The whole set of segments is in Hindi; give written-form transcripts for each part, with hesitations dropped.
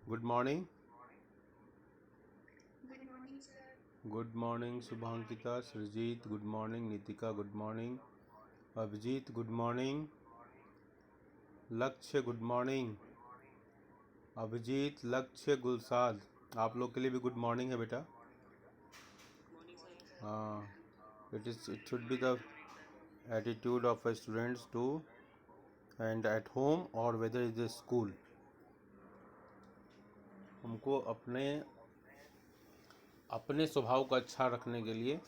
Good morning. Good morning sir. Good morning Shubhankita, Srijit good morning, Nitika good morning, Abhijit good morning, Lakshya good morning, Abhijit, Lakshya, Gulsad, आप लोग के लिए भी गुड मॉर्निंग है बेटा। Morning sir. हाँ, it should be the attitude of students to and at home और वेदर इज द स्कूल। हमको अपने अपने स्वभाव को अच्छा रखने के लिए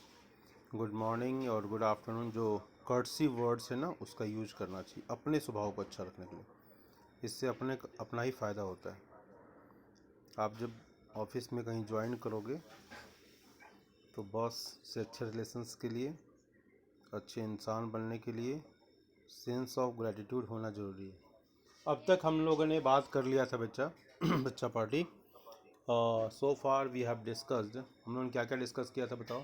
गुड मॉर्निंग और गुड आफ्टरनून जो कर्टसी वर्ड्स है ना उसका यूज करना चाहिए अपने स्वभाव को अच्छा रखने के लिए। इससे अपना ही फ़ायदा होता है। आप जब ऑफिस में कहीं ज्वाइन करोगे तो बॉस से अच्छे रिलेशंस के लिए, अच्छे इंसान बनने के लिए सेंस ऑफ ग्रेटिट्यूड होना ज़रूरी है। अब तक हम लोगों ने बात कर लिया था बच्चा बच्चा party. So far we have discussed, हम लोगों ने क्या क्या डिस्कस किया था बताओ,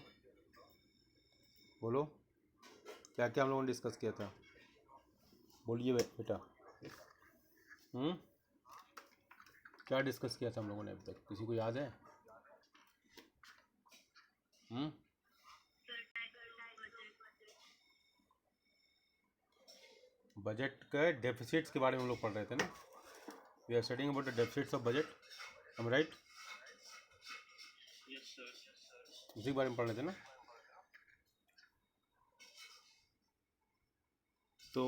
बोलो क्या क्या हम लोगों ने डिस्कस किया था, बोलिए बेटा। क्या डिस्कस किया था हम लोगों ने अब तक, किसी को याद है? बजट के डेफिसिट्स के बारे में हम लोग पढ़ रहे थे ना। We are studying about the deficits of budget, हम राइट? Yes sir. उसी के बारे में पढ़ रहे थे ना। तो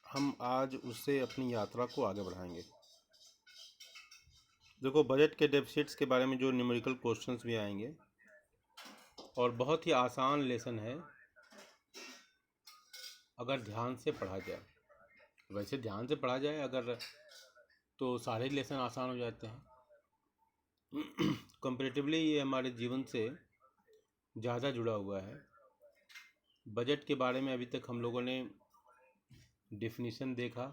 हम आज उससे अपनी यात्रा को आगे बढ़ाएंगे। देखो, बजट के डेफिसिट्स के बारे में जो न्यूमेरिकल क्वेश्चंस भी आएंगे और बहुत ही आसान लेसन है अगर ध्यान से पढ़ा जाए। वैसे ध्यान से पढ़ा जाए अगर तो सारे लेसन आसान हो जाते हैं। कंपैरेटिवली ये हमारे जीवन से ज़्यादा जुड़ा हुआ है। बजट के बारे में अभी तक हम लोगों ने डिफिनीशन देखा,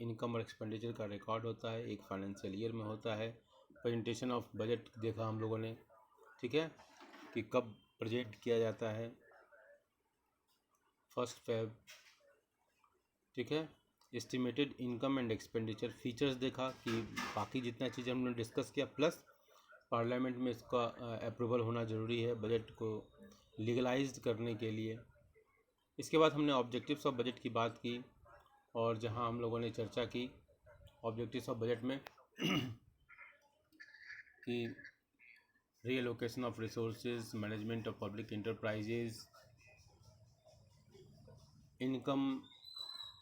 इनकम और एक्सपेंडिचर का रिकॉर्ड होता है, एक फाइनेंशियल ईयर में होता है। प्रेजेंटेशन ऑफ बजट देखा हम लोगों ने, ठीक है, कि कब प्रेजेंट किया जाता है, 1 Feb, ठीक है। Estimated income and expenditure features देखा कि बाकी जितना चीज़ हमने डिस्कस किया, प्लस पार्लियामेंट में इसका अप्रूवल होना ज़रूरी है बजट को लीगलाइज्ड करने के लिए। इसके बाद हमने ऑब्जेक्टिव्स ऑफ बजट की बात की और जहां हम लोगों ने चर्चा की ऑब्जेक्टिव्स ऑफ बजट में कि reallocation of resources, management of public enterprises, income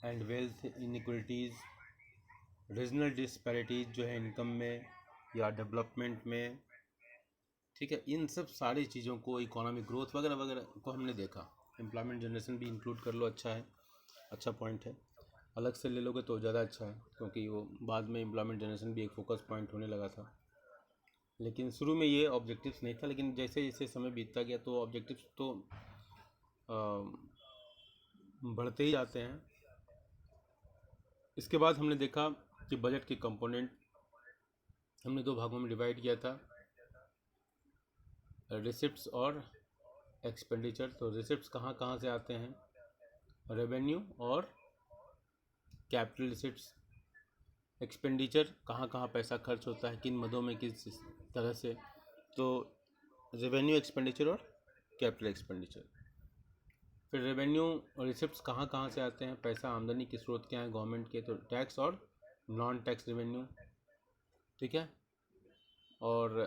and wealth inequalities, regional disparities जो है इनकम में या डेवलपमेंट में, ठीक है। इन सब सारी चीज़ों को, इकोनॉमिक ग्रोथ वगैरह वगैरह को हमने देखा। एम्प्लॉयमेंट जनरेशन भी इंक्लूड कर लो, अच्छा है, अच्छा पॉइंट है। अलग से ले लोगे तो ज़्यादा अच्छा है क्योंकि वो बाद में एम्प्लॉयमेंट जनरेशन भी एक फोकस पॉइंट होने लगा था। लेकिन शुरू में ये ऑब्जेक्टिव्स नहीं था, लेकिन जैसे जैसे समय बीतता गया तो ऑब्जेक्टिव्स तो बढ़ते ही जाते हैं। इसके बाद हमने देखा कि बजट के कंपोनेंट हमने 2 भागों में डिवाइड किया था, रिसिप्ट्स और एक्सपेंडिचर। तो रिसिप्ट्स कहाँ कहाँ से आते हैं, रेवेन्यू और कैपिटल रिसिप्ट्स। एक्सपेंडिचर कहाँ कहाँ पैसा खर्च होता है, किन मदों में, किस तरह से। तो रेवेन्यू, एक्सपेंडिचर और कैपिटल एक्सपेंडिचर। फिर रेवेन्यू और रिसिप्ट्स कहाँ कहाँ से आते हैं, पैसा आमदनी के स्रोत क्या हैं गवर्नमेंट के, तो टैक्स और नॉन टैक्स रेवेन्यू, ठीक है। और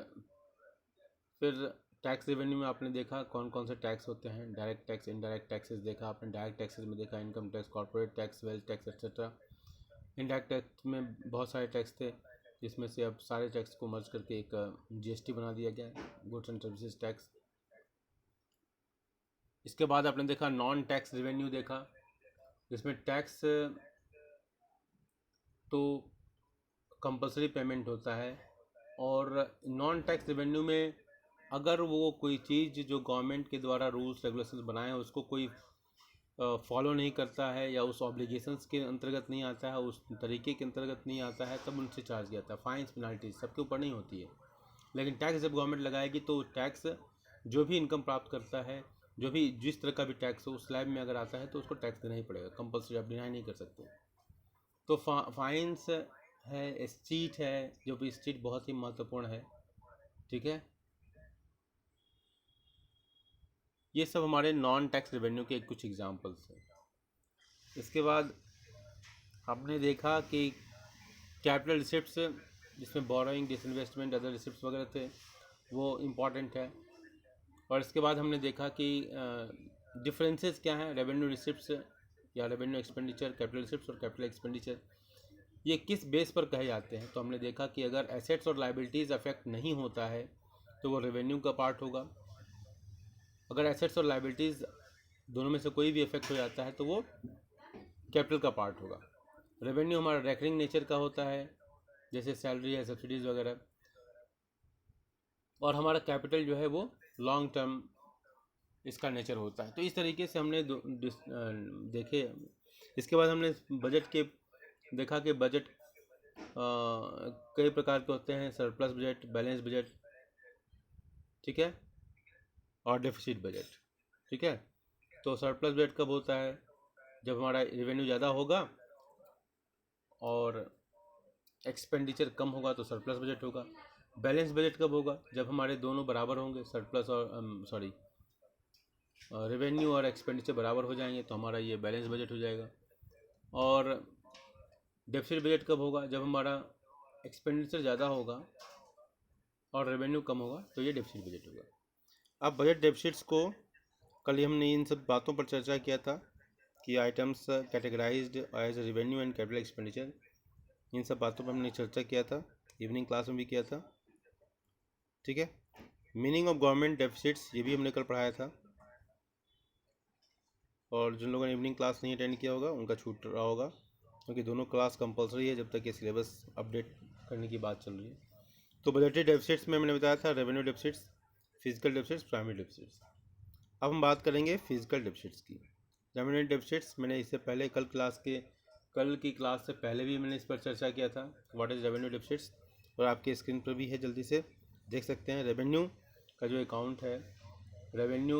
फिर टैक्स रेवेन्यू में आपने देखा कौन कौन से टैक्स होते हैं, डायरेक्ट टैक्स, इनडायरेक्ट टैक्सेस देखा आपने। डायरेक्ट टैक्सेस में देखा income tax, corporate tax, wealth tax etcetera. Indirect tax में बहुत सारे टैक्स थे जिसमें से अब सारे टैक्स को मर्ज करके एक जीएसटी बना दिया गया है, गुड्स एंड सर्विसेज टैक्स। इसके बाद आपने देखा नॉन टैक्स रेवेन्यू देखा, जिसमें टैक्स तो कंपलसरी पेमेंट होता है और नॉन टैक्स रेवेन्यू में अगर वो कोई चीज़ जो गवर्नमेंट के द्वारा रूल्स रेगुलेशंस बनाए हैं उसको कोई फॉलो नहीं करता है या उस ऑब्लिगेशंस के अंतर्गत नहीं आता है, उस तरीके के अंतर्गत नहीं आता है, तब उनसे चार्ज किया जाता है। फाइन्स, पेनल्टीज सबके ऊपर नहीं होती है, लेकिन टैक्स जब गवर्नमेंट लगाएगी तो टैक्स जो भी इनकम प्राप्त करता है, जो भी जिस तरह का भी टैक्स हो, उस स्लैब में अगर आता है तो उसको टैक्स देना ही पड़ेगा, कंपलसरी, आप डिनाई नहीं कर सकते। तो फाइन्स है, स्ट्रीट है, जो भी स्ट्रीट बहुत ही महत्वपूर्ण है। ठीक है, ये सब हमारे नॉन टैक्स रेवेन्यू के कुछ एग्जांपल्स हैं। इसके बाद हमने देखा कि कैपिटल रिसिप्ट्स, जिसमें बोरोइंग, डिसइन्वेस्टमेंट, अदर रिसिप्ट्स वगैरह थे, वो इम्पॉर्टेंट है। और इसके बाद हमने देखा कि डिफरेंसेस क्या हैं रेवेन्यू रिसिप्ट्स या रेवेन्यू एक्सपेंडिचर, कैपिटल रिसिप्ट्स और कैपिटल एक्सपेंडिचर, ये किस बेस पर कहे जाते हैं। तो हमने देखा कि अगर एसेट्स और लाइबिलिटीज़ अफेक्ट नहीं होता है तो वो रेवेन्यू का पार्ट होगा। अगर एसेट्स और लाइबिलिटीज़ दोनों में से कोई भी इफेक्ट हो जाता है तो वो कैपिटल का पार्ट होगा। रेवेन्यू हमारा रेकरिंग नेचर का होता है, जैसे सैलरी है, सब्सिडीज़ वगैरह। और हमारा कैपिटल जो है वो लॉन्ग टर्म इसका नेचर होता है। तो इस तरीके से हमने देखे। इसके बाद हमने बजट के देखा कि बजट कई प्रकार के होते हैं, सरप्लस बजट, बैलेंस बजट, ठीक है, और डेफिसिट बजट। ठीक है, तो सरप्लस बजट कब होता है? जब हमारा रेवेन्यू ज़्यादा होगा और एक्सपेंडिचर कम होगा तो सरप्लस बजट होगा। बैलेंस बजट कब होगा? जब हमारे दोनों बराबर होंगे, सरप्लस और रेवेन्यू और एक्सपेंडिचर बराबर हो जाएंगे तो हमारा ये बैलेंस बजट हो जाएगा। और डेफिसिट बजट कब होगा? जब हमारा एक्सपेंडिचर ज़्यादा होगा और रेवेन्यू कम होगा तो ये डेफिसिट बजट होगा। अब बजट डेफिसिट्स को कल ही हमने इन सब बातों पर चर्चा किया था कि items categorized as revenue and capital expenditure, इन सब बातों पर हमने चर्चा किया था, इवनिंग क्लास में भी किया था। ठीक है, मीनिंग ऑफ गवर्नमेंट डेफिसिट्स ये भी हमने कल पढ़ाया था, और जिन लोगों ने इवनिंग क्लास नहीं अटेंड किया होगा उनका छूट रहा होगा, क्योंकि दोनों क्लास कंपलसरी है जब तक ये सिलेबस अपडेट करने की बात चल रही है। तो बजटरी डेफिसिट्स में मैंने बताया था revenue deficits, physical deficits, primary deficits. अब हम बात करेंगे फिजिकल डेफिसिट्स की। रेवेन्यू डेफिसिट्स मैंने इससे पहले कल की क्लास से पहले भी मैंने इस पर चर्चा किया था, व्हाट इज़ रेवेन्यू डेफिसिट्स, और आपके स्क्रीन पर भी है, जल्दी से देख सकते हैं। रेवेन्यू का जो अकाउंट है, रेवेन्यू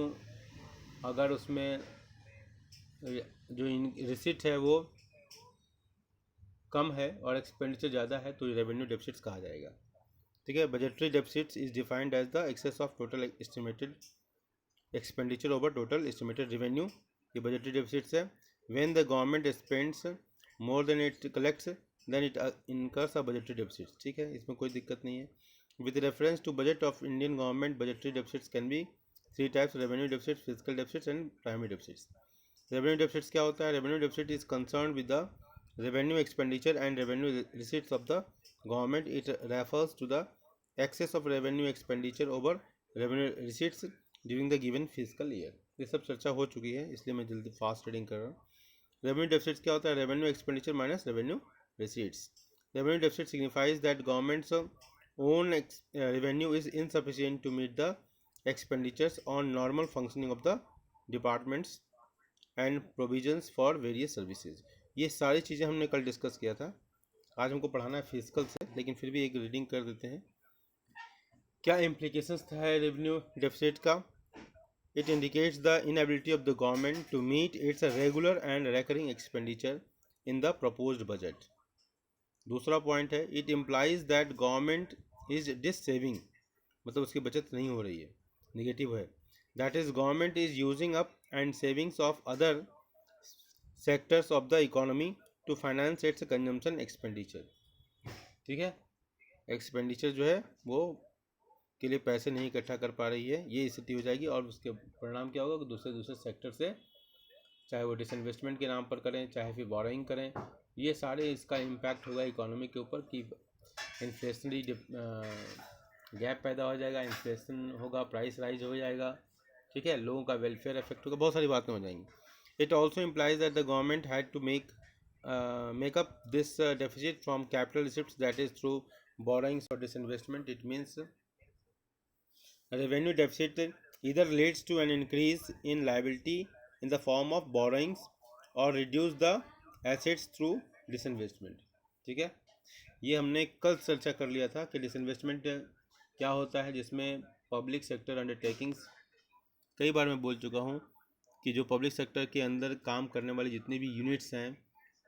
अगर उसमें जो रिसिट है वो कम है और एक्सपेंडिचर ज़्यादा है तो रेवेन्यू डेफिसिट्स कहा जाएगा। ठीक है, budgetary deficits is defined as the excess of total estimated expenditure over total estimated revenue. ये बजटरी डेफिसिट्स है। When the government spends more than it collects then it incurs a budgetary deficits. ठीक है, इसमें कोई दिक्कत नहीं है। With reference to budget of Indian government, budgetary deficits can be 3 types: revenue deficits, physical deficits and primary deficits. Revenue deficits क्या होता है? Revenue deficit is concern with the revenue expenditure and revenue receipts of the government. It refers to the excess of revenue expenditure over revenue receipts during the given fiscal year. ये सब चर्चा हो चुकी है, इसलिए मैं जल्दी फास्ट रीडिंग कर रहा हूँ। रेवेन्यू डेफिसिट्स क्या होता है? Revenue expenditure minus revenue receipts. Revenue deficit signifies that governments own revenue is insufficient to meet the expenditures on normal functioning of the departments and provisions for various services. ये सारी चीज़ें हमने कल डिस्कस किया था। आज हमको पढ़ाना है फिजिकल से, लेकिन फिर भी एक रीडिंग कर देते हैं। क्या इम्प्लीकेशंस है रेवेन्यू डेफिसिट का? It indicates the inability of the government to meet its regular and recurring expenditure in the proposed budget. दूसरा पॉइंट है, it implies that government is dissaving, मतलब उसकी बचत नहीं हो रही है, निगेटिव है। That is government is using up and savings of other sectors of the economy to finance its consumption expenditure. ठीक है, एक्सपेंडिचर जो है वो के लिए पैसे नहीं इकट्ठा कर पा रही है, ये स्थिति हो जाएगी। और उसके परिणाम क्या होगा कि दूसरे सेक्टर से, चाहे वो डिसइन्वेस्टमेंट के नाम पर करें, चाहे फिर बोरोइंग करें, ये सारे इसका इम्पैक्ट होगा इकोनॉमी के ऊपर कि इन्फ्लेशनरी गैप पैदा हो जाएगा, इन्फ्लेशन होगा, प्राइस राइज हो जाएगा। ठीक है, लोगों का वेलफेयर इफेक्ट होगा, बहुत सारी बातें हो जाएंगी। It also implies that the government had to make up this deficit from capital receipts, that is through borrowings और disinvestment. It means revenue deficit either leads to an increase in liability in the form of borrowings or reduce the assets through disinvestment. ठीक है, ये हमने कल चर्चा कर लिया था कि डिसइन्वेस्टमेंट क्या होता है, जिसमें पब्लिक सेक्टर अंडरटेकिंग्स, कई बार मैं बोल चुका हूँ कि जो पब्लिक सेक्टर के अंदर काम करने वाली जितनी भी यूनिट्स हैं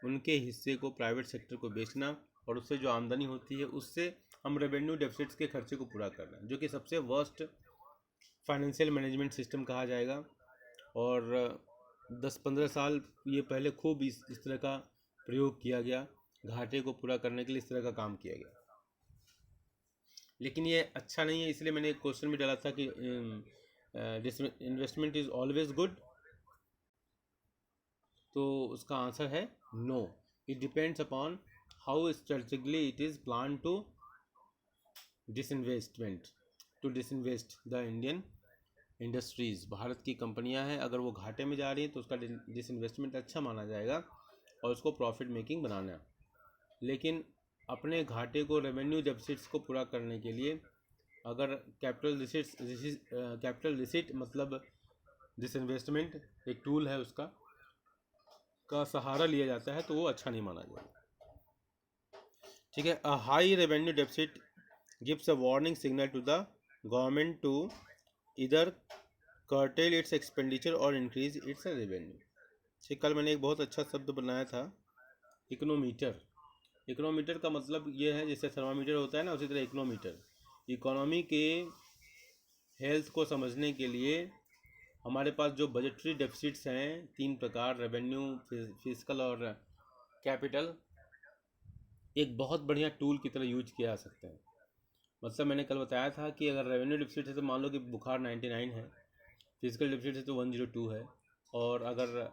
उनके हिस्से को प्राइवेट सेक्टर को बेचना और उससे जो आमदनी होती है उससे हम रेवेन्यू डेफिसिट्स के खर्चे को पूरा कर रहे हैं, जो कि सबसे वर्स्ट फाइनेंशियल मैनेजमेंट सिस्टम कहा जाएगा। और 10-15 साल ये पहले खूब इस तरह का प्रयोग किया गया, घाटे को पूरा करने के लिए इस तरह का काम किया गया, लेकिन ये अच्छा नहीं है। इसलिए मैंने एक क्वेश्चन भी डाला था कि इन्वेस्टमेंट इज ऑलवेज गुड, तो उसका आंसर है no. It depends upon how strategically it is plan to disinvest the Indian industries. Bharat की कंपनियां हैं, अगर वो घाटे में जा रही हैं तो उसका डिसइन्वेस्टमेंट अच्छा माना जाएगा और उसको प्रॉफिट मेकिंग बनाना है। लेकिन अपने घाटे को, रेवेन्यू डेफिसिट्स को पूरा करने के लिए अगर कैपिटल रिसिट मतलब डिसइन्वेस्टमेंट एक टूल है उसका का सहारा लिया जाता है, तो वो अच्छा नहीं माना जाएगा। ठीक है। A high revenue deficit gives a warning signal to the government to either curtail its expenditure और इंक्रीज इट्स रेवेन्यू। ठीक, कल मैंने एक बहुत अच्छा शब्द बनाया था, इकोनोमीटर। इकोनोमीटर का मतलब ये है, जैसे थर्मामीटर होता है ना, उसी तरह इकोनोमीटर। इकोनॉमी के हेल्थ को समझने के लिए हमारे पास जो बजटरी डेफिसिट्स हैं 3 प्रकार, रेवेन्यू, फिजिकल और कैपिटल, एक बहुत बढ़िया टूल की तरह यूज किया जा सकते हैं। मतलब मैंने कल बताया था कि अगर रेवेन्यू डेफिसिट है तो मान लो कि बुखार 99 है, फिजिकल डेफिसिट है तो 102 है, और अगर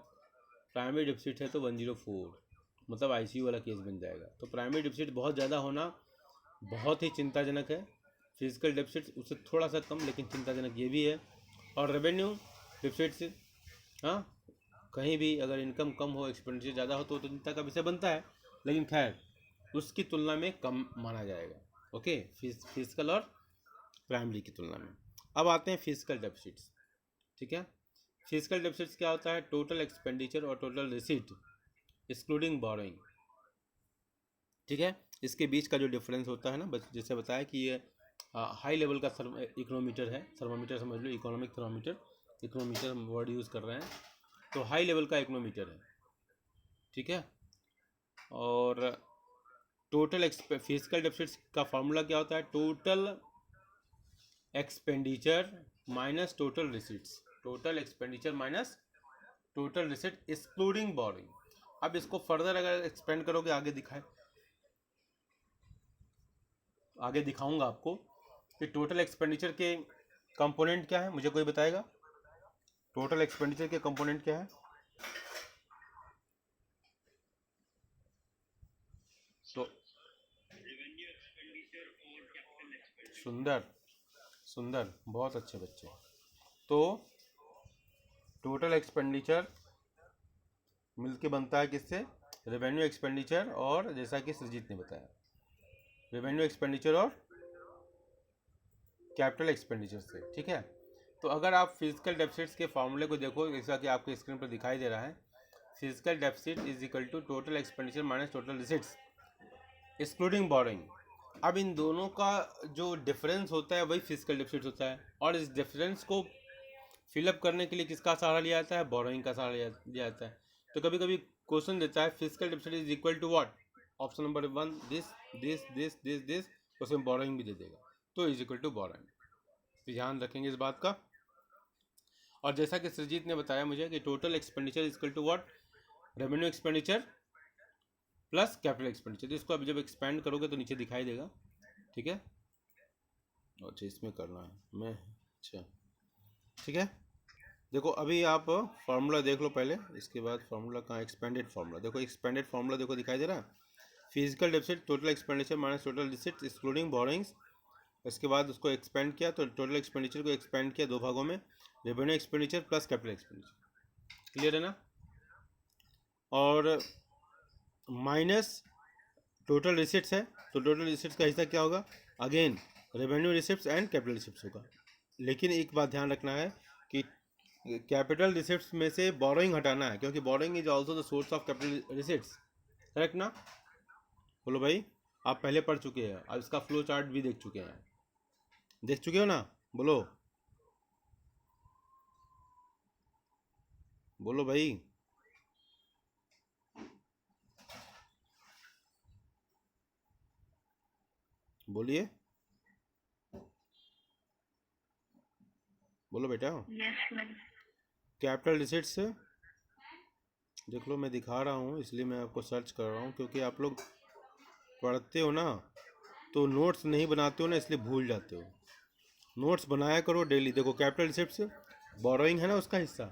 प्राइमरी डेफिसिट है तो 104, मतलब आईसीयू वाला केस बन जाएगा। तो प्राइमरी डेफिसिट बहुत ज़्यादा होना बहुत ही चिंताजनक है, फिजिकल डेफिसिट उससे थोड़ा सा कम लेकिन चिंताजनक ये भी है। और रेवेन्यू डेफिसिट से, हाँ, कहीं भी अगर इनकम कम हो, एक्सपेंडिचर ज़्यादा हो तो चिंता का विषय बनता है, लेकिन खैर उसकी तुलना में कम माना जाएगा। ओके, फिजिकल और प्राइमरी की तुलना में। अब आते हैं फिजिकल डेफिसिट्स। ठीक है। फिजिकल डेफिसिट्स क्या होता है? टोटल एक्सपेंडिचर और टोटल रिसीट एक्सक्लूडिंग बोरोइंग। ठीक है। इसके बीच का जो डिफरेंस होता है ना, जैसे बताया कि ये हाई लेवल का इकोनोमीटर है, थर्मामीटर समझ लो, इकोनॉमिक थर्मामीटर, इकोनोमीटर हम वर्ड यूज़ कर रहे हैं, तो हाई लेवल का इकोनोमीटर है। ठीक है। और टोटल फिजिकल डेफिसिट्स का फॉर्मूला क्या होता है? Total expenditure minus total receipts, total expenditure minus total receipt excluding borrowing. अब इसको फर्दर अगर एक्सपेंड करोगे, आगे दिखाऊंगा आपको कि टोटल एक्सपेंडिचर के कंपोनेंट क्या है। मुझे कोई बताएगा टोटल एक्सपेंडिचर के कंपोनेंट क्या है? तो सुंदर सुंदर, बहुत अच्छे बच्चे। तो टोटल एक्सपेंडिचर मिलके बनता है किससे? रेवेन्यू एक्सपेंडिचर और, जैसा कि सृजित ने बताया, रेवेन्यू एक्सपेंडिचर और कैपिटल एक्सपेंडिचर से। ठीक है। तो अगर आप फिजिकल डेफिसिट्स के फॉर्मूले को देखो, जैसा कि आपके स्क्रीन पर दिखाई दे रहा है, physical deficit is equal to total expenditure minus total receipts excluding borrowing. अब इन दोनों का जो डिफरेंस होता है वही फिजिकल डेफिसिट होता है, और इस डिफरेंस को फिलअप करने के लिए किसका सहारा लिया जाता है? बोरोइंग का सहारा लिया जाता है। तो कभी कभी क्वेश्चन देता है physical deficit is equal to what, option number 1 this this this this this, उसमें बोरोइंग भी दे देगा, तो इज इक्वल टू बोरोइंग। ध्यान रखेंगे इस बात का। और जैसा कि सृजित ने बताया मुझे कि total expenditure is equal to what, revenue expenditure plus capital expenditure. इसको अब जब एक्सपेंड करोगे तो नीचे दिखाई देगा। ठीक है। अच्छा, इसमें करना है मैं, अच्छा ठीक है। देखो अभी आप फार्मूला देख लो पहले, इसके बाद फार्मूला कहाँ, एक्सपेंडेड फार्मूला देखो, एक्सपेंडेड फार्मूला देखो दिखाई दे रहा है, physical deficit total expenditure minus total receipts excluding borrowings. इसके बाद उसको एक्सपेंड किया, तो टोटल एक्सपेंडिचर को एक्सपेंड किया 2 भागों में, revenue expenditure plus capital expenditure. Clear है ना? और माइनस टोटल रिसिट्स है, तो टोटल रिसिट्स का हिस्सा क्या होगा? Again revenue receipts and capital receipts होगा। लेकिन एक बात ध्यान रखना है कि कैपिटल रिसिप्ट्स में से बोरोइंग हटाना है, क्योंकि borrowing is also the source of capital receipts. Correct ना? बोलो भाई, आप पहले पढ़ चुके हैं, अब इसका फ्लो चार्ट भी देख चुके हैं, देख चुके हो ना? बोलो बोलो भाई। बोलिए, बोलो बेटा। Yes, sir. कैपिटल रिसिट्स देख लो, मैं दिखा रहा हूँ इसलिए मैं आपको सर्च कर रहा हूँ, क्योंकि आप लोग पढ़ते हो ना तो नोट्स नहीं बनाते हो ना, इसलिए भूल जाते हो। नोट्स बनाया करो डेली। देखो कैपिटल रिसिप्ट्स, बोरोइंग है ना उसका हिस्सा,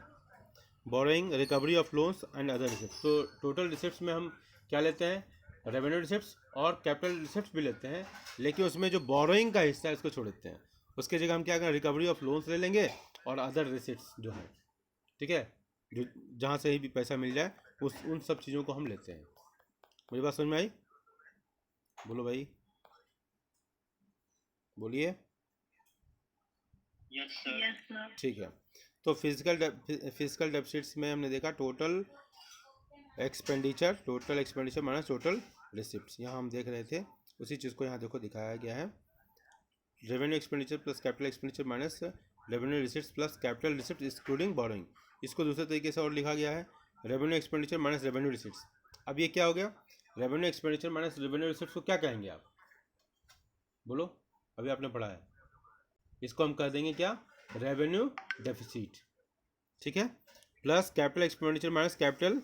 borrowing, recovery of loans and other receipts. तो टोटल रिसिप्ट्स में हम क्या लेते हैं, रेवेन्यू रिसिप्ट्स और कैपिटल रिसिप्ट्स भी लेते हैं, लेकिन उसमें जो बोरोइंग का हिस्सा है उसको छोड़ देते हैं। उसके जगह हम क्या करें, रिकवरी ऑफ लोन्स ले लेंगे और अदर रिसिप्ट्स जो है, ठीक है, जो जहाँ से ही भी पैसा मिल जाए उस उन सब चीज़ों को हम लेते हैं। मेरी बात समझ में आई? बोलो भाई, बोलिए। Yes, sir. Yes, sir. ठीक है, तो फिजिकल डेफिसिट्स में हमने देखा total expenditure minus total receipts. यहाँ हम देख रहे थे उसी चीज़ को यहाँ देखो दिखाया गया है, revenue expenditure plus capital expenditure minus revenue receipts plus capital receipt excluding borrowing. इसको दूसरे तरीके से और लिखा गया है, revenue expenditure minus revenue receipts. अब ये क्या हो गया, revenue expenditure minus revenue receipts को क्या कहेंगे आप, बोलो, अभी आपने पढ़ा है, इसको हम कह देंगे क्या, रेवेन्यू डेफिसिट, ठीक है, plus capital expenditure minus capital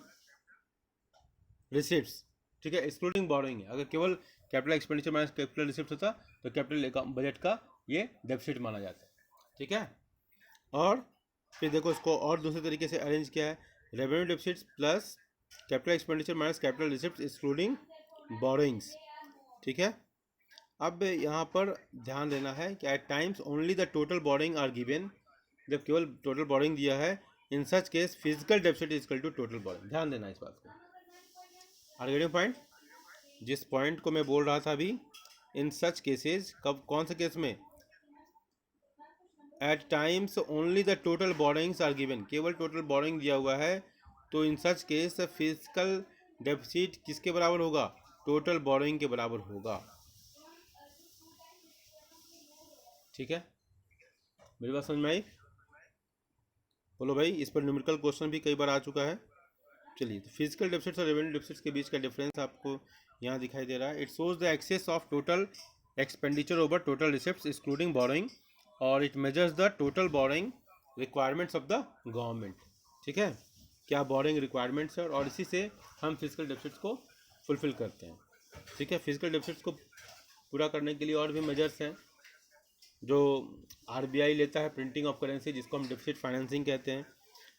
receipts, ठीक है, एक्सक्लूडिंग बोरोइंग है। अगर केवल capital expenditure minus capital receipt होता तो कैपिटल बजट का ये डेफिसिट माना जाता है, ठीक है। और फिर देखो इसको और दूसरे तरीके से अरेंज किया है, revenue deficits plus capital expenditure minus capital receipt excluding borrowings, ठीक है। अब यहाँ पर ध्यान देना है कि at times only the total borrowing are given, जब केवल टोटल बोरोइंग दिया है, in such case physical deficit is equal to total borrowing. ध्यान देना इस बात को। Are getting point? जिस पॉइंट को मैं बोल रहा था अभी, इन सच केसेस, कब, कौन से केस में, at times only the total borrowings are given, केवल टोटल बोरोइंग दिया हुआ है, तो in such case physical deficit किसके बराबर होगा, टोटल बोरोइंग के बराबर होगा, ठीक है। मेरी बात समझ में आई? बोलो भाई, इस पर न्यूमेरिकल क्वेश्चन भी कई बार आ चुका है। चलिए, तो फिजिकल डेफिसिट्स और रेवेन्यू डेफिसिट्स के बीच का डिफरेंस आपको यहाँ दिखाई दे रहा है। It shows the excess of total expenditure over total receipts excluding borrowing, और it measures the total borrowing requirements of the government, ठीक है, क्या बोरोइंग रिक्वायरमेंट्स है, और इसी से हम फिजिकल डेफिसिट्स को फुलफिल करते हैं, ठीक है। फिजिकल डेफिसिट्स को पूरा करने के लिए और भी मेजर्स हैं जो आरबीआई लेता है, प्रिंटिंग ऑफ करेंसी, जिसको हम डेफिसिट फाइनेंसिंग कहते हैं।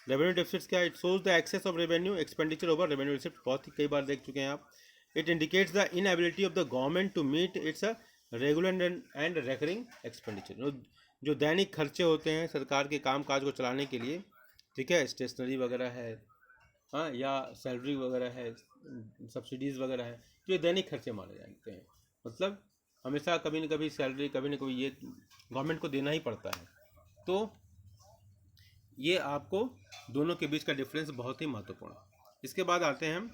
रेवेन्यू डेफिसिट्स क्या, it shows the excess of revenue expenditure over revenue receipt, बहुत ही कई बार देख चुके हैं आप। It indicates the inability of the government to meet its regular and recurring expenditure, जो दैनिक खर्चे होते हैं सरकार के काम काज को चलाने के लिए, ठीक है, स्टेशनरी वगैरह है, हाँ, या सैलरी वगैरह है, सब्सिडीज़ वगैरह है, तो ये दैनिक खर्चे माने जाते हैं। मतलब हमेशा कभी न कभी सैलरी, कभी न कभी ये गवर्नमेंट को देना ही पड़ता है। तो ये आपको दोनों के बीच का डिफरेंस बहुत ही महत्वपूर्ण है। इसके बाद आते हैं हम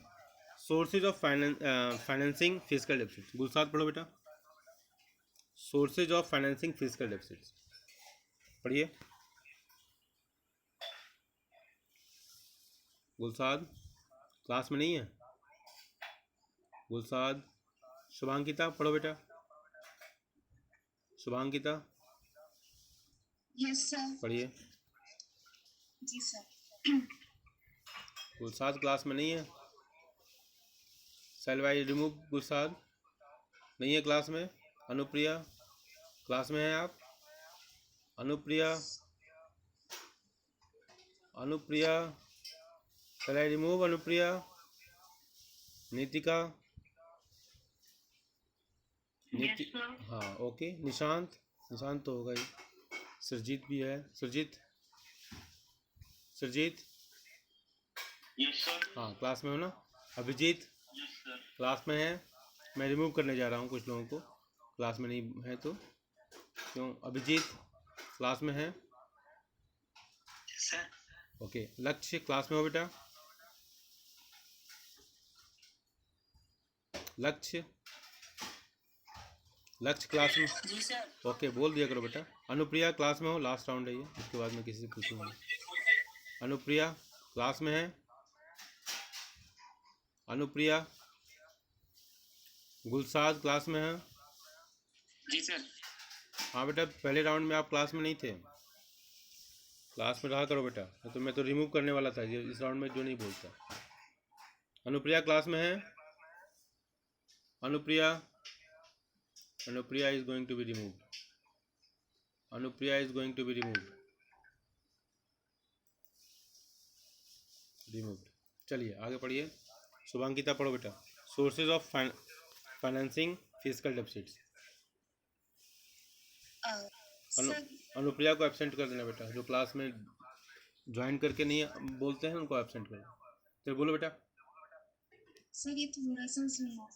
sources of financing physical deficits. Gulsad पढ़ो बेटा, sources of financing physical deficits पढ़िए। गुलसाद क्लास में नहीं है? गुलसाद, शुभांकिता पढ़ो बेटा, शुभांकिता Yes, sir. पढ़िए। जी sir. गुलसाद क्लास में नहीं है? सेलवाई रिमूव, गुलसाद नहीं है क्लास में। अनुप्रिया क्लास में है आप? अनुप्रिया, अनुप्रिया सेलवाई remove, Anupriya. Nitika, Yes, sir. हाँ ओके। निशांत, निशांत तो होगा ही। सुरजीत भी है, सुरजीत, सुरजीत Yes, sir. हाँ क्लास में हो ना। Abhijit Yes, sir. क्लास में है? मैं रिमूव करने जा रहा हूँ कुछ लोगों को, क्लास में नहीं है तो। क्यों? अभिजीत क्लास में है? Sir. ओके। लक्ष्य क्लास में हो बेटा? लक्ष्य, लक्ष्य क्लास में? जी sir. ओके, बोल दिया करो बेटा। अनुप्रिया क्लास में हो? लास्ट राउंड है ये, उसके बाद मैं किसी से पूछूंगा। अनुप्रिया क्लास में है? अनुप्रिया। गुलसाद क्लास में है? जी सर। हाँ बेटा, पहले राउंड में आप क्लास में नहीं थे, क्लास में रहा करो बेटा। तो मैं तो रिमूव करने वाला था ये इस राउंड में जो नहीं बोलता। अनुप्रिया क्लास में है? Anupriya, Anupriya is going to be removed. Anupriya is going to be removed. Removed. चलिए आगे पढ़िए। शुभांकिता पढ़ो बेटा। Sources of financing physical deficits. Sir Anupriya को एब्सेंट कर देना बेटा, जो क्लास में ज्वाइन करके नहीं बोलते हैं उनको एब्सेंट कर देना। चलो बोलो बेटा। सर ये थोड़ा सा सुनो।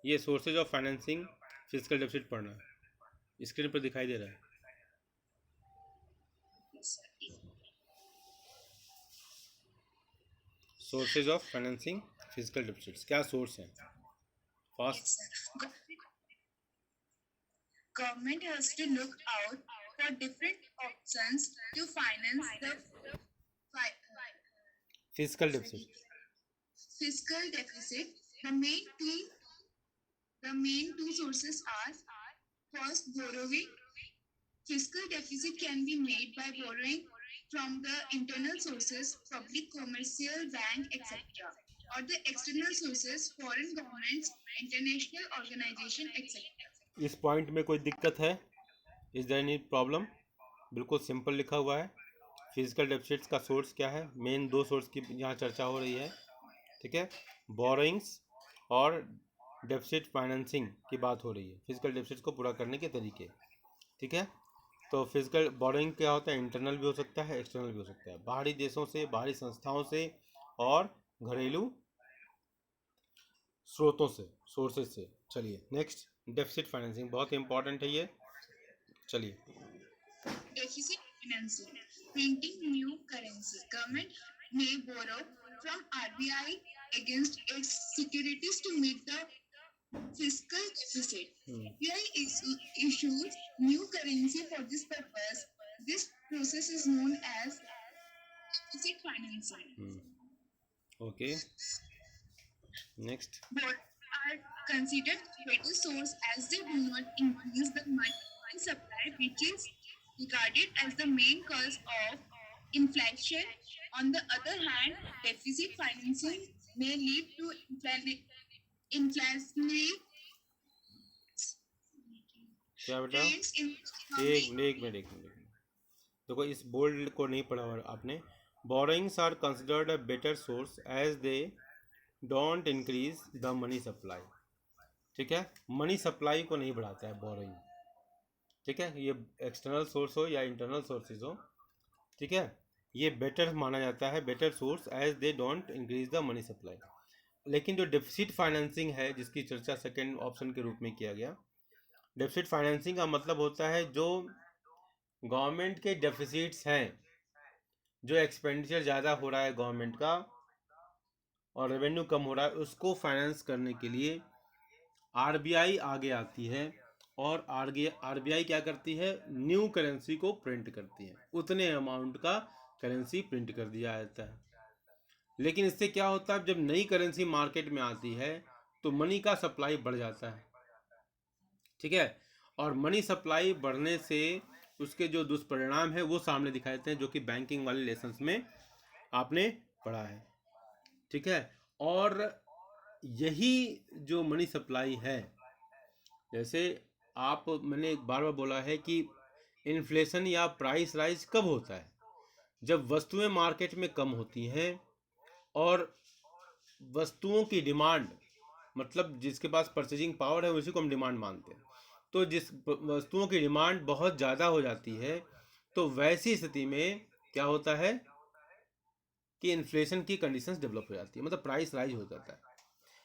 ये sources of financing physical deficit पढ़ना है, स्क्रीन पर दिखाई दे रहा है। Sources of financing physical deficits क्या सोर्स हैं? Fast. Government has to look out for different options to finance the physical deficit. fiscal deficit. The main two sources are first borrowing. Fiscal deficit can be made by borrowing from the internal sources, public, commercial, bank, etc., or the external sources, foreign governments, international organization, etc. इस पॉइंट में कोई दिक्कत है? Is there any problem? बिल्कुल सिंपल लिखा हुआ है। फिजिकल डेफिसिट्स का सोर्स क्या है? मेन दो सोर्स की यहाँ चर्चा हो रही है, ठीक है। बोरोइंग्स और डेफिसिट फाइनेंसिंग की बात हो रही है, फिजिकल डेफिसिट्स को पूरा करने के तरीके, ठीक है। तो फिजिकल बोरोइंग क्या होता है? इंटरनल भी हो सकता है, एक्सटर्नल भी हो सकता है, बाहरी देशों से, बाहरी संस्थाओं से और घरेलू स्रोतों से, सोर्सेज से। चलिए नेक्स्ट, डेफिसिट फाइनेंसिंग बहुत इंपॉर्टेंट है ये। चलिए। Deficit financing, printing new currency. Government may borrow from RBI against its securities to meet the fiscal deficit. RBI issues new currency for this purpose. This process is known as deficit financing. Okay. Next. Bonds are considered better source as they do not increase the money supply, which is regarded as the main cause of inflation. On the other hand, deficit financing may lead to inflationary क्या बेटा? trends in एक मिनट देखो, इस बोल्ड को नहीं पढ़ा हुआ आपने। Borrowings are considered a better source as they don't increase the money supply, ठीक है। मनी सप्लाई को नहीं बढ़ाता है बोरोइंग, ठीक है। ये एक्सटर्नल सोर्स हो या इंटरनल सोर्सेज हो, ठीक है, ये बेटर माना जाता है, better source as they don't increase the money supply. लेकिन जो डेफिसिट फाइनेंसिंग है, जिसकी चर्चा सेकेंड ऑप्शन के रूप में किया गया, डेफिसिट फाइनेंसिंग का मतलब होता है जो गवर्नमेंट के डेफिसिट्स हैं, जो एक्सपेंडिचर ज़्यादा हो रहा है गवर्नमेंट का और रेवेन्यू कम हो रहा है, उसको फाइनेंस करने के लिए आरबीआई आगे आती है और आरबीआई क्या करती है? न्यू करेंसी को प्रिंट करती है, उतने अमाउंट का करेंसी प्रिंट कर दिया जाता है। लेकिन इससे क्या होता है? जब नई करेंसी मार्केट में आती है तो मनी का सप्लाई बढ़ जाता है, ठीक है। और मनी सप्लाई बढ़ने से उसके जो दुष्परिणाम है वो सामने दिखाई देते हैं, जो कि बैंकिंग वाले लेसन्स में आपने पढ़ा है, ठीक है। और यही जो मनी सप्लाई है, जैसे मैंने एक बार बोला है कि इन्फ्लेशन या प्राइस राइज कब होता है? जब वस्तुएं मार्केट में कम होती हैं और वस्तुओं की डिमांड, मतलब जिसके पास परचेजिंग पावर है उसी को हम डिमांड मानते हैं। तो जिस वस्तुओं की डिमांड बहुत ज़्यादा हो जाती है तो वैसी स्थिति में क्या होता है कि इन्फ्लेशन की कंडीशंस डेवलप हो जाती है, मतलब प्राइस राइज हो जाता है।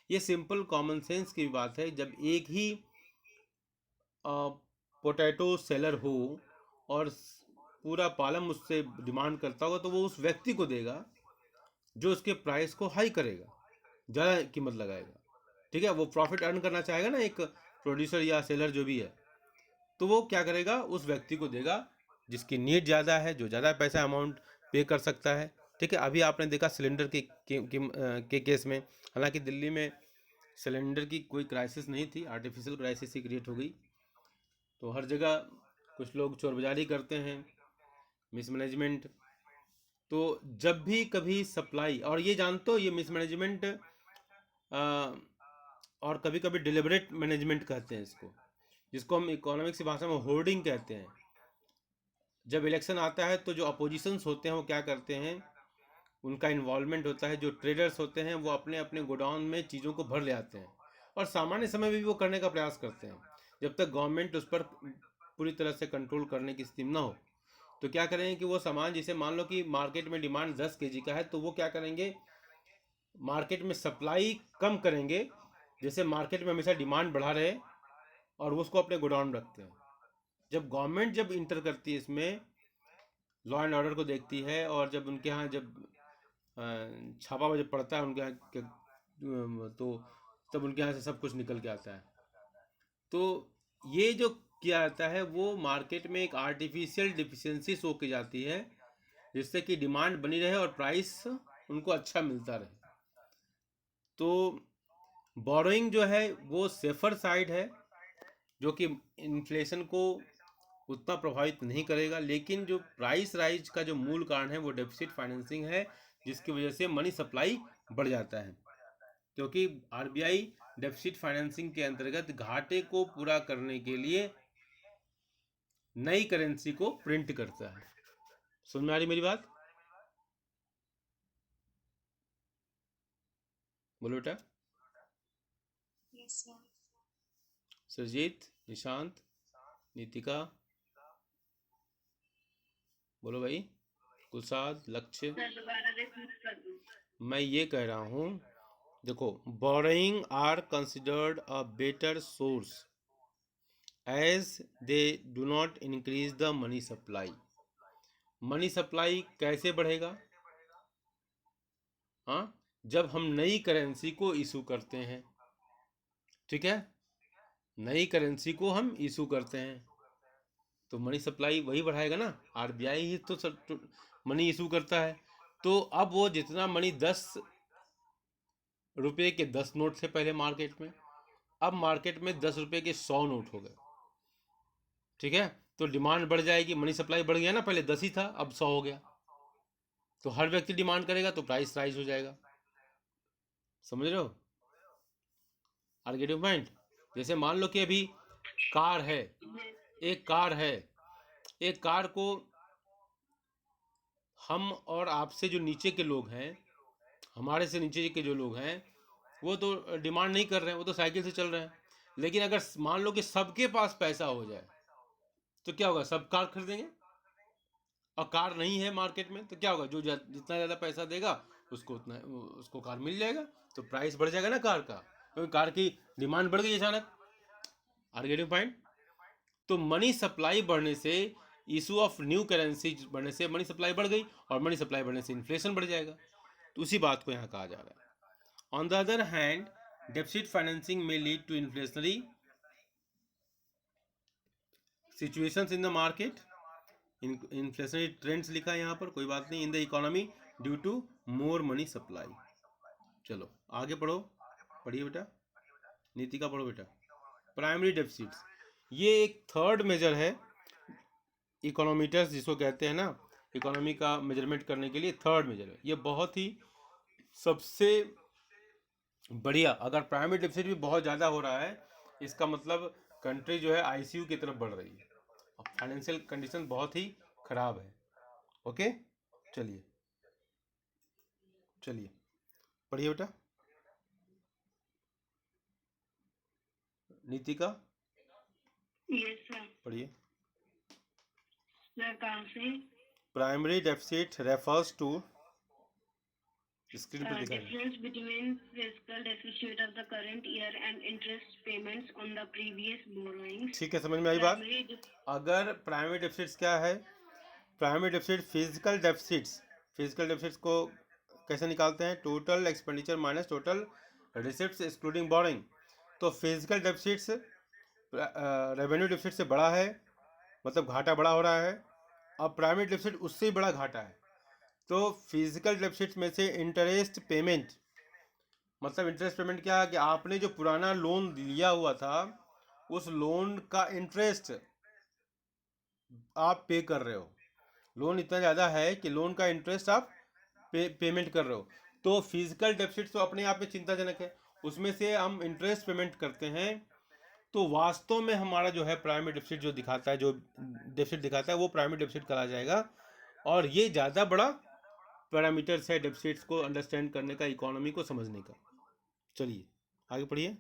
ये सिंपल कॉमन सेंस की बात है। जब एक ही पोटैटो सेलर हो और पूरा पालम उससे डिमांड करता होगा तो वो उस व्यक्ति को देगा जो उसके प्राइस को हाई करेगा, ज़्यादा कीमत लगाएगा, ठीक है। वो प्रॉफिट अर्न करना चाहेगा ना, एक प्रोड्यूसर या सेलर जो भी है, तो वो क्या करेगा? उस व्यक्ति को देगा जिसकी नीड ज़्यादा है, जो ज़्यादा पैसा अमाउंट पे कर सकता है, ठीक है। अभी आपने देखा सिलेंडर के केस में, हालांकि दिल्ली में सिलेंडर की कोई क्राइसिस नहीं थी, आर्टिफिशियल क्राइसिस ही क्रिएट हो गई, तो हर जगह कुछ लोग चोरबाजारी करते हैं, मिसमैनेजमेंट। तो जब भी कभी सप्लाई, और ये जानते हो ये मिसमैनेजमेंट और कभी कभी डिलिबरेट मैनेजमेंट कहते हैं इसको, जिसको हम इकोनॉमिक्स की भाषा में होर्डिंग कहते हैं। जब इलेक्शन आता है तो जो अपोजिशंस होते हैं वो क्या करते हैं, उनका इन्वॉल्वमेंट होता है। जो ट्रेडर्स होते हैं वो अपने अपने गोडाउन में चीज़ों को भर ले आते हैं, और सामान्य समय में भी वो करने का प्रयास करते हैं। जब तक गवर्नमेंट उस पर पूरी तरह से कंट्रोल करने की स्थिति ना हो, तो क्या करेंगे कि वो सामान, जैसे मान लो कि मार्केट में डिमांड 10 kg का है, तो वो क्या करेंगे, मार्केट में सप्लाई कम करेंगे, जैसे मार्केट में हमेशा डिमांड बढ़ा रहे, और वो उसको अपने गोडाउन में रखते हैं। जब गवर्नमेंट जब इंटर करती है इसमें, लॉ एंड ऑर्डर को देखती है, और जब उनके यहाँ जब छापा जब पड़ता है उनके यहाँ तो तब उनके यहाँ से सब कुछ निकल के आता है। तो ये जो किया जाता है वो मार्केट में एक आर्टिफिशियल डिफिशियंसी शो की जाती है, जिससे कि डिमांड बनी रहे और प्राइस उनको अच्छा मिलता रहे। तो बोरोइंग जो है वो सेफर साइड है, जो कि इन्फ्लेशन को उतना प्रभावित नहीं करेगा। लेकिन जो प्राइस राइज का जो मूल कारण है वो डेफिसिट फाइनेंसिंग है, जिसकी वजह से मनी सप्लाई बढ़ जाता है, क्योंकि आरबीआई डेफिसिट फाइनेंसिंग के अंतर्गत घाटे को पूरा करने के लिए नई करेंसी को प्रिंट करता है। समझ में आ रही मेरी बात? बोलो बेटा। Yes, sir. सरजीत, निशांत, नीतिका, बोलो भाई। कुलसाद, लक्ष्य। दोबारा रिपीट कर दो। मैं ये कह रहा हूँ, देखो, borrowing are considered a better source as they do not increase the money supply. Money supply कैसे बढ़ेगा? हाँ, जब हम नई करेंसी को इशू करते हैं, ठीक है, नई करेंसी को हम इशू करते हैं, तो मनी सप्लाई वही बढ़ाएगा ना, आरबीआई ही तो मनी इशू करता है। तो अब वो जितना मनी 10 रुपये के 10 नोट थे पहले मार्केट में, अब मार्केट में 10 रुपये के 100 नोट हो गए, ठीक है, तो डिमांड बढ़ जाएगी, मनी सप्लाई बढ़ गया ना, पहले 10 ही था अब 100 हो गया, तो हर व्यक्ति डिमांड करेगा तो प्राइस राइज हो जाएगा। समझ रहे हो? Are get your point? जैसे मान लो कि अभी कार है, एक कार है, एक कार को हम और आपसे जो नीचे के लोग हैं, हमारे से नीचे के जो लोग हैं, वो तो डिमांड नहीं कर रहे हैं, वो तो साइकिल से चल रहे हैं। लेकिन अगर मान लो कि सबके पास पैसा हो जाए तो क्या होगा, सब कार खरीदेंगे, और कार नहीं है मार्केट में तो क्या होगा, जो जितना ज़्यादा पैसा देगा उसको कार मिल जाएगा, तो प्राइस बढ़ जाएगा ना कार का, क्योंकि कार की डिमांड बढ़ गई अचानक। Are getting point? तो मनी सप्लाई बढ़ने से, इशू ऑफ न्यू करेंसी बढ़ने से मनी सप्लाई बढ़ गई, और मनी सप्लाई बढ़ने से इन्फ्लेशन बढ़ जाएगा। तो उसी बात को यहाँ कहा जा रहा है। On the other hand, deficit financing में lead to inflationary situations in the market. Inflationary trends लिखा है यहाँ पर, कोई बात नहीं, in the economy due to more money supply. चलो आगे पढ़ो, पढ़िए बेटा, नीतिका पढ़ो बेटा। प्राइमरी डेफिसिट्स, ये एक थर्ड मेजर है, इकोनोमीटर्स जिसको कहते हैं ना, इकोनॉमी का मेजरमेंट करने के लिए थर्ड मेजर है। ये बहुत ही सबसे बढ़िया, अगर प्राइमरी डेफिसिट भी बहुत ज़्यादा हो रहा है, इसका मतलब कंट्री जो है आईसीयू की तरफ बढ़ रही है, फाइनेंशियल कंडीशन बहुत ही खराब है। ओके, चलिए चलिए पढ़िए बेटा। Neetika Yes, sir. पढ़िए। सर कहाँ से? Primary deficit refers to, screen पर दिखा है, Difference between fiscal deficit of the current year and interest payments on the previous borrowings. ठीक है, समझ में आई बात? अगर प्राइमरी डेफिसिट्स क्या है, primary deficit physical deficits, physical deficits को कैसे निकालते हैं, total expenditure minus total receipts excluding boring. तो फिजिकल डेफिसिट्स रेवेन्यू डेफिसिट से बड़ा है, मतलब घाटा बड़ा हो रहा है। अब प्राइमरी डेफिसिट उससे ही बड़ा घाटा है। तो फिजिकल डेफिसिट में से इंटरेस्ट पेमेंट, मतलब इंटरेस्ट पेमेंट क्या है कि आपने जो पुराना लोन लिया हुआ था उस लोन का इंटरेस्ट आप पे कर रहे हो, लोन इतना ज़्यादा है कि लोन का इंटरेस्ट आप पेमेंट कर रहे हो। तो फिजिकल डेफिसिट तो अपने आप में चिंताजनक है, उसमें से हम इंटरेस्ट पेमेंट करते हैं। तो वास्तव में हमारा जो है प्राइमरी डेफिसिट जो दिखाता है, जो डेफिसिट दिखाता है, वो प्राइमरी डेफिसिट कहा जाएगा। और ये ज़्यादा बड़ा पैरामीटर्स है डेफिसिट्स को अंडरस्टैंड करने का, इकोनॉमी को समझने का। चलिए आगे पढ़िए।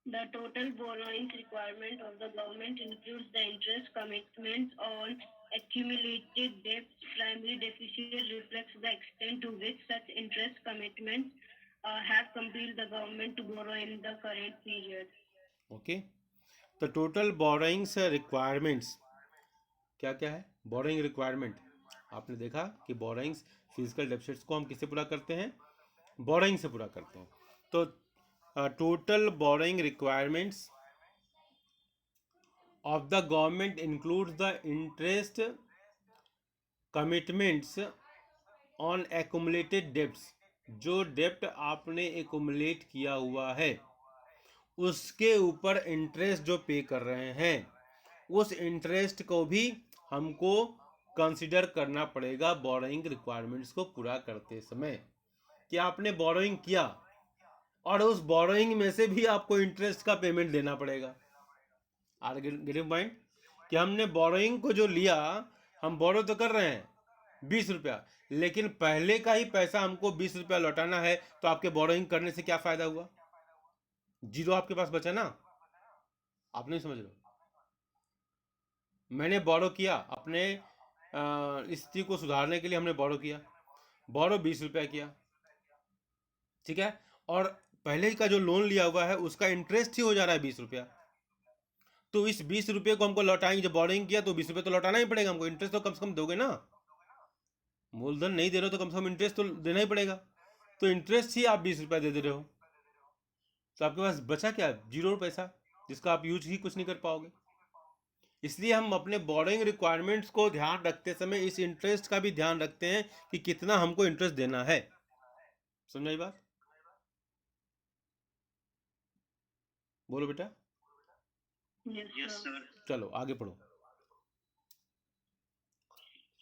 The total borrowings requirement of the government includes the interest commitments on accumulated debt. Primary deficit reflects the extent to which such interest commitments have compelled the government to borrow in the current period. Okay, तो टोटल बोरोइंग्स रिक्वायरमेंट्स क्या क्या है? बोरोइंग रिक्वायरमेंट, आपने देखा कि बोरोइंग्स फिजिकल डेफिसिट्स को हम किससे पूरा करते हैं? बोरोइंग से पूरा करते हैं। तो total borrowing requirements of the government includes the interest commitments on accumulated debts. जो डेब्ट आपने एक्यूमुलेट किया हुआ है उसके ऊपर इंटरेस्ट जो पे कर रहे हैं, उस इंटरेस्ट को भी हमको कंसिडर करना पड़ेगा बोरोइंग रिक्वायरमेंट्स को पूरा करते समय। कि आपने बोरोइंग किया और उस बोरोइंग में से भी आपको इंटरेस्ट का पेमेंट देना पड़ेगा। Are getting point? कि हमने बोरोइंग को जो लिया, हम बोरो तो कर रहे हैं 20 रुपया, लेकिन पहले का ही पैसा हमको 20 रुपया लौटाना है। तो आपके बोरोइंग करने से क्या फायदा हुआ? जीरो आपके पास बचा ना। आप नहीं समझ रहे? मैंने बोरो किया अपने स्थिति को सुधारने के लिए, हमने बोरो किया, बोरो 20 रुपया किया, ठीक है। और पहले का जो लोन लिया हुआ है उसका इंटरेस्ट ही हो जा रहा है 20 रुपया। तो इस 20 रुपये को हमको लौटाएंगे, जब बोरिंग किया तो 20 रुपये तो लौटाना ही पड़ेगा हमको। इंटरेस्ट तो कम से कम दोगे ना, मूलधन नहीं दे रहे हो तो कम से कम इंटरेस्ट तो देना ही पड़ेगा। तो इंटरेस्ट ही आप 20 रुपया दे रहे हो, तो आपके पास बचा क्या? जीरो पैसा, जिसका आप यूज ही कुछ नहीं कर पाओगे। इसलिए हम अपने बोरिंग रिक्वायरमेंट्स को ध्यान रखते समय इस इंटरेस्ट का भी ध्यान रखते हैं कि कितना हमको इंटरेस्ट देना है। समझाई बात? बोलो बेटा। Yes, sir. चलो आगे पढ़ो।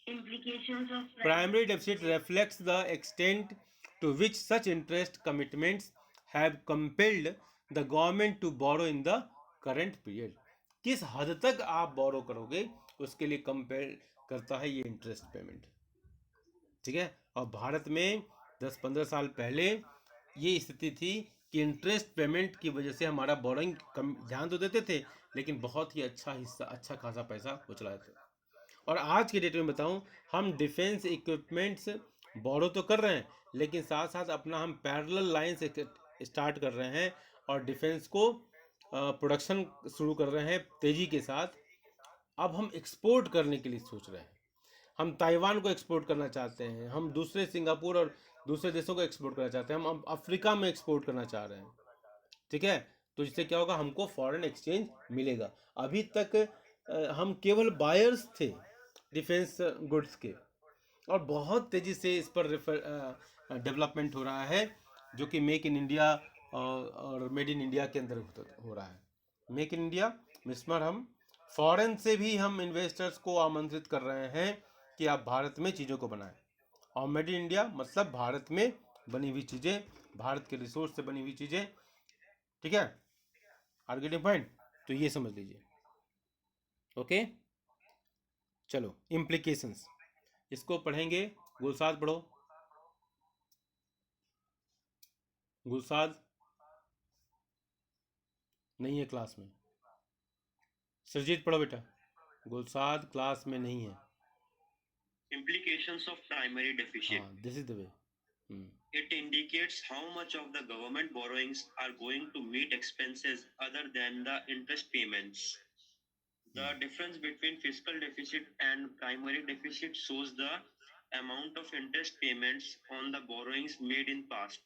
Implications of Primary deficit reflects the extent to which such interest commitments have compelled the government to borrow in the current period. किस हद तक आप बोरो करोगे उसके लिए कंपेल करता है ये इंटरेस्ट पेमेंट, ठीक है। और भारत में 10-15 साल पहले ये स्थिति थी कि इंटरेस्ट पेमेंट की वजह से हमारा बोरोइंग कम, ध्यान तो देते थे लेकिन बहुत ही अच्छा हिस्सा, अच्छा खासा पैसा वो चलाते थे। और आज के डेट में बताऊं, हम डिफेंस इक्विपमेंट्स बोरो तो कर रहे हैं लेकिन साथ साथ अपना हम पैरेलल लाइन से स्टार्ट कर रहे हैं और डिफेंस को प्रोडक्शन शुरू कर रहे हैं तेज़ी के साथ। अब हम एक्सपोर्ट करने के लिए सोच रहे हैं, हम ताइवान को एक्सपोर्ट करना चाहते हैं, हम दूसरे सिंगापुर और दूसरे देशों को एक्सपोर्ट करना चाहते हैं, हम अफ्रीका में एक्सपोर्ट करना चाह रहे हैं, ठीक है। तो जिससे क्या होगा, हमको फॉरेन एक्सचेंज मिलेगा। अभी तक हम केवल बायर्स थे डिफेंस गुड्स के, और बहुत तेज़ी से इस पर डेवलपमेंट हो रहा है, जो कि मेक इन इंडिया और मेड इन इंडिया के अंदर हो रहा है। मेक इन इंडिया मिसमर हम फॉरेन से भी हम इन्वेस्टर्स को आमंत्रित कर रहे हैं कि आप भारत में चीज़ों को बनाएं, और मेड इन इंडिया मतलब भारत में बनी हुई चीज़ें, भारत के रिसोर्स से बनी हुई चीज़ें, ठीक है। Are getting point? तो ये समझ लीजिए, ओके। चलो इम्प्लीकेशंस, इसको पढ़ेंगे। गुलसाद पढ़ो, गुलसाद नहीं है क्लास में। सरजीत पढ़ो बेटा, गुलसाद क्लास में नहीं है। Implications of primary deficit. हाँ, this is the way. It indicates how much of the government borrowings are going to meet expenses other than the interest payments. The difference between fiscal deficit and primary deficit shows the amount of interest payments on the borrowings made in past.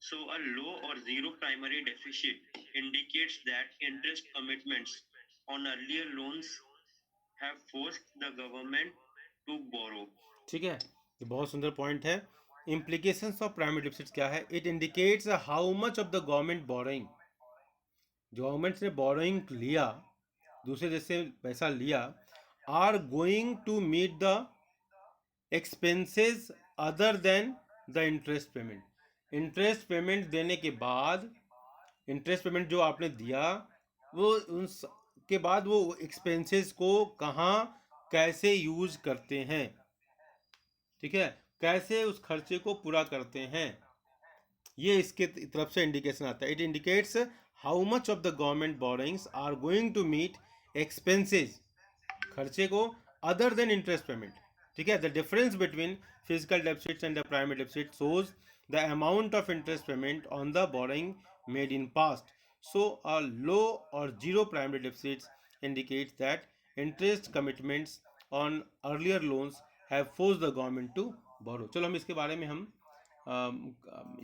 So a low or zero primary deficit indicates that interest commitments on earlier loans have forced the government to borrow. ठीक है, ये बहुत सुंदर पॉइंट है। इम्प्लीकेशंस ऑफ प्राइमरी डेफिसिट क्या है? It indicates how much of the government borrowing, government ने बोरोइंग लिया दूसरे देश से पैसा लिया, are going to meet the expenses other than the interest payment. Interest payment देने के बाद, इंटरेस्ट पेमेंट जो आपने दिया वो के बाद वो एक्सपेंसेस को कहाँ कैसे यूज करते हैं, ठीक है, कैसे उस खर्चे को पूरा करते हैं, ये इसके तरफ से इंडिकेशन आता है। It indicates how much of the government borrowings are going to meet expenses, खर्चे को, अदर देन इंटरेस्ट पेमेंट, ठीक है। The difference between physical deficits and the primary deficit shows the amount of interest payment on the borrowing made in past, so a low or zero primary deficits indicates that interest commitments on earlier loans have forced the government to borrow। चलो हम इसके बारे में हम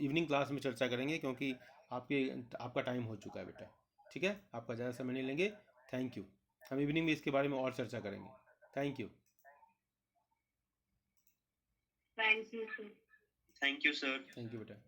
इवनिंग क्लास में चर्चा करेंगे, क्योंकि आपका टाइम हो चुका है बेटा, ठीक है, आपका ज़्यादा समय नहीं लेंगे। Thank you. हम इवनिंग में इसके बारे में और चर्चा करेंगे। Thank you. Thank you, sir. Thank you, sir. Thank you बेटा।